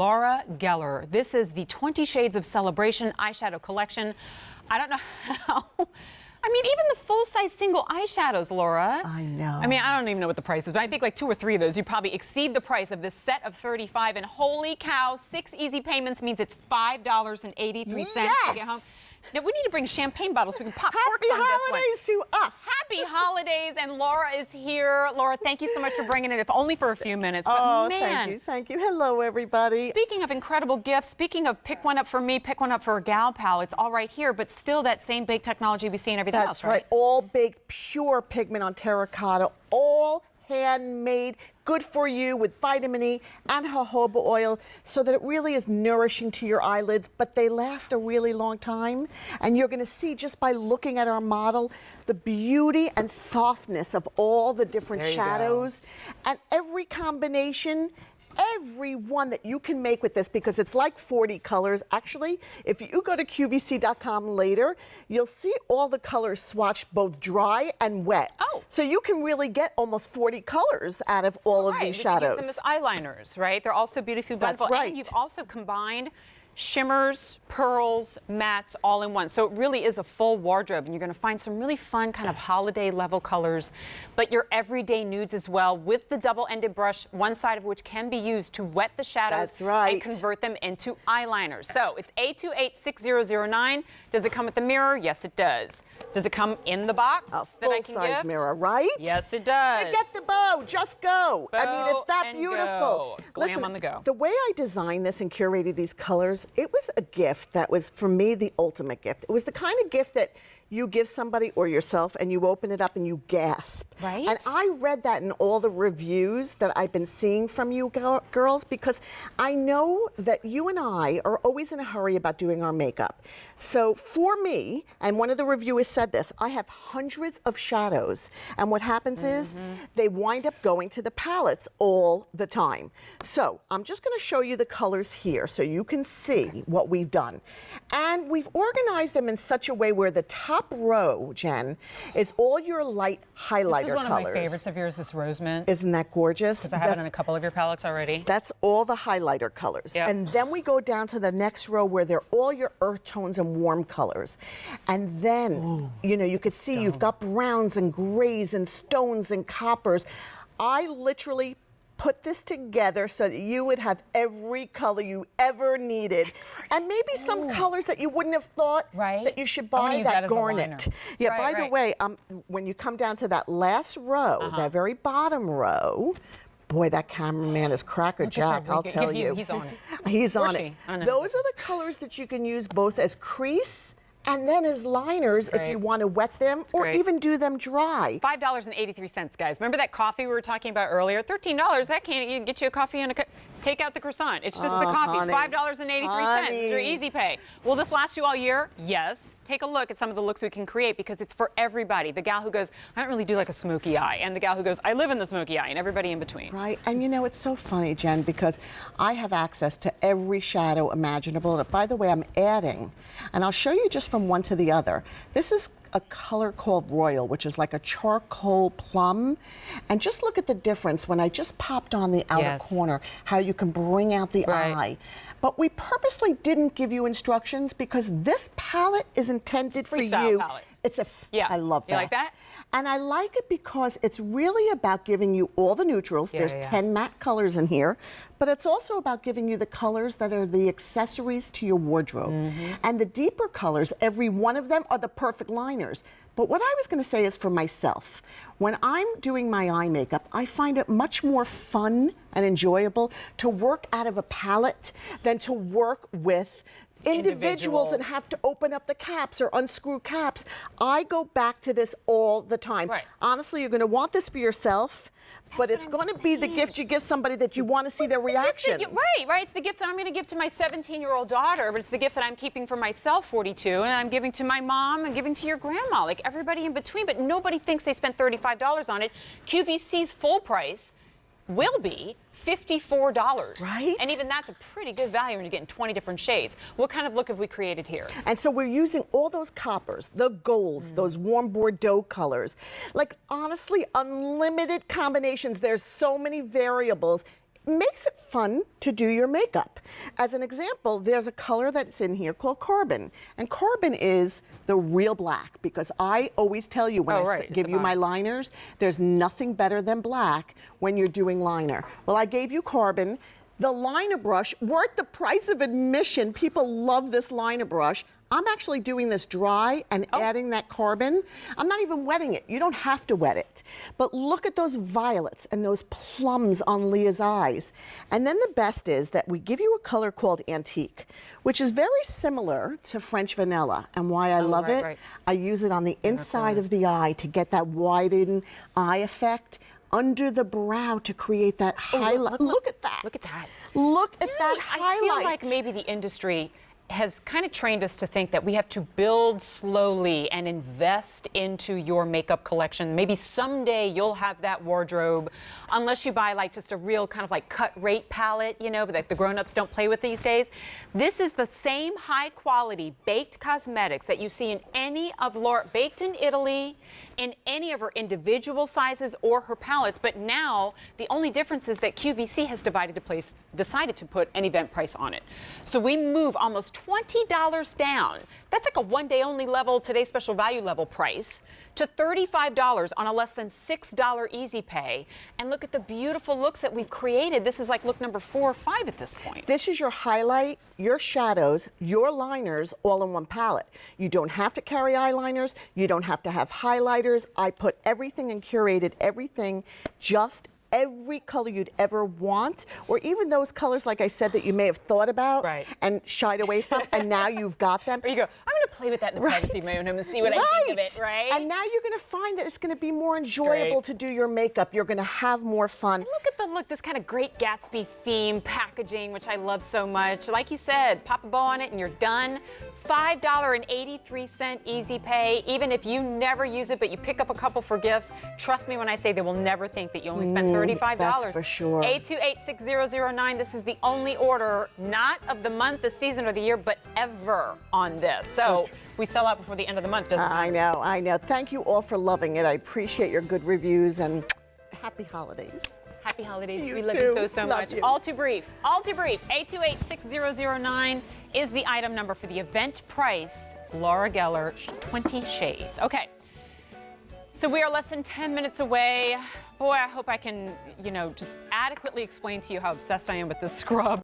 Laura Geller. This is the 20 Shades of Celebration eyeshadow collection. I don't know how. I mean, even the full-size single eyeshadows, Laura. I know. I mean, I don't even know what the price is, but I think like 2 or 3 of those, you probably exceed the price of this set of 35. And holy cow, 6 easy payments means it's $5.83 to get home. Now, we need to bring champagne bottles so we can pop corks on this one. Happy holidays to us. Happy holidays, and Laura is here. Laura, thank you so much for bringing it, if only for a few minutes. But oh, man, thank you. Hello, everybody. Speaking of incredible gifts, speaking of pick one up for me, pick one up for a gal pal, it's all right here, but still that same baked technology we see in everything else, right? That's right. All baked, pure pigment on terracotta, all handmade, good for you with vitamin E and jojoba oil so that it really is nourishing to your eyelids, but they last a really long time. And you're going to see just by looking at our model the beauty and softness of all the different shadows and every combination. Every one that you can make with this, because it's like 40 colors. Actually, if you go to QVC.com later, you'll see all the colors swatched both dry and wet. Oh. So you can really get almost 40 colors out of all of these shadows. Use them as eyeliners, right? They're also beautifully blendable. That's right. And you've also combined shimmers, pearls, mattes, all in one. So it really is a full wardrobe, and you're going to find some really fun kind of holiday level colors, but your everyday nudes as well, with the double-ended brush, one side of which can be used to wet the shadows and convert them into eyeliners. So it's A286009. Does it come with the mirror? Yes, it does. Does it come in the box that I can full-size gift? mirror, right? Yes, it does. Forget the bow, just go. I mean, it's that beautiful. Glam Listen, on the go. The way I designed this and curated these colors, it was a gift that was, for me, the ultimate gift. It was the kind of gift that you give somebody or yourself and you open it up and you gasp. Right. And I read that in all the reviews that I've been seeing from you girls, because I know that you and I are always in a hurry about doing our makeup. So for me, and one of the reviewers said this, I have hundreds of shadows, and what happens is they wind up going to the palettes all the time. So I'm just going to show you the colors here so you can see what we've done. And we've organized them in such a way where the top row, Jen, is all your light highlighter colors. This is one of my favorites of yours, this rose mint. Isn't that gorgeous? Because I have it in a couple of your palettes already. That's all the highlighter colors. Yep. And then we go down to the next row where they're all your earth tones and warm colors. And then, you know, you can see you've got browns and grays and stones and coppers. I literally put this together so that you would have every color you ever needed, and maybe some colors that you wouldn't have thought that you should buy, that garnet. Yeah, by the way, when you come down to that last row, that very bottom row, boy, that cameraman is Cracker Jack, I'll tell you. He's on it. He's on it. Those are the colors that you can use both as crease and then as liners if you want to wet them or even do them dry. $5.83, guys. Remember that coffee we were talking about earlier? $13, that can't get you a coffee and take out the croissant. It's just the coffee, $5.83. It's your easy pay. Will this last you all year? Yes. Take a look at some of the looks we can create, because it's for everybody. The gal who goes, I don't really do like a smoky eye, and the gal who goes, I live in the smoky eye, and everybody in between. Right, and you know, it's so funny, Jen, because I have access to every shadow imaginable. And by the way, I'm adding, and I'll show you just from one to the other. This is a color called Royal, which is like a charcoal plum. And just look at the difference when I just popped on the outer corner, how you can bring out the eye. But we purposely didn't give you instructions because this palette is intended for you. Palette. It's a, I love that. You like that? And I like it because it's really about giving you all the neutrals. There's 10 matte colors in here, but it's also about giving you the colors that are the accessories to your wardrobe. And the deeper colors, every one of them are the perfect liners. But what I was going to say is for myself, when I'm doing my eye makeup, I find it much more fun and enjoyable to work out of a palette than to work with individuals and have to open up the caps or unscrew caps. I go back to this all the time. Honestly, you're going to want this for yourself, but it's going to be the gift you give somebody that you want to see their reaction. Right. It's the gift that I'm going to give to my 17-year-old daughter, but it's the gift that I'm keeping for myself, 42, and I'm giving to my mom and giving to your grandma, like everybody in between, but nobody thinks they spent $35 on it. QVC's full price will be $54. Right. And even that's a pretty good value when you're getting 20 different shades. What kind of look have we created here? And so we're using all those coppers, the golds, those warm Bordeaux colors. Like, honestly, unlimited combinations. There's so many variables. makes it fun to do your makeup. As an example, there's a color that's in here called Carbon. And Carbon is the real black, because I always tell you when give you my liners, there's nothing better than black when you're doing liner. Well, I gave you Carbon. The liner brush, worth the price of admission. People love this liner brush. I'm actually doing this dry and adding that Carbon. I'm not even wetting it. You don't have to wet it. But look at those violets and those plums on Leah's eyes. And then the best is that we give you a color called Antique, which is very similar to French Vanilla. And why I love it, I use it on the inside of the eye to get that widened eye effect, under the brow to create that highlight. Look at that. Look at that. Look at that highlight. I feel like maybe the industry has kind of trained us to think that we have to build slowly and invest into your makeup collection. Maybe someday you'll have that wardrobe, unless you buy like just a real kind of like cut rate palette, you know, that the grown-ups don't play with these days. This is the same high quality baked cosmetics that you see in any of Laura, baked in Italy, in any of her individual sizes or her palettes. But now the only difference is that QVC has decided to put an event price on it. So we move almost $20 down. That's like a one-day only level, today's special value level price, to $35 on a less than $6 easy pay. And look at the beautiful looks that we've created. This is like look number 4 or 5 at this point. This is your highlight, your shadows, your liners, all in one palette. You don't have to carry eyeliners. You don't have to have highlighters. I put everything and curated everything, just every color you'd ever want, or even those colors, like I said, that you may have thought about and shied away from, and now you've got them. Or you go, I'm going to play with that in the privacy of my own home and see what I think of it, right? And now you're going to find that it's going to be more enjoyable to do your makeup. You're going to have more fun. And look at the look, this kind of great Gatsby theme packaging, which I love so much. Like you said, pop a bow on it and you're done. $5.83 easy pay. Even if you never use it, but you pick up a couple for gifts, trust me when I say they will never think that you only spent $35. That's for sure. 828-6009. This is the only order, not of the month, the season, or the year, but ever on this. So we sell out before the end of the month, doesn't it? I know, I know. Thank you all for loving it. I appreciate your good reviews, and happy holidays. Happy holidays. You We love too. you so Love much. you. All too brief. All too brief. 828-6009 is the item number for the event-priced Laura Geller 20 Shades. Okay. So we are less than 10 minutes away. Boy, I hope I can, just adequately explain to you how obsessed I am with this scrub.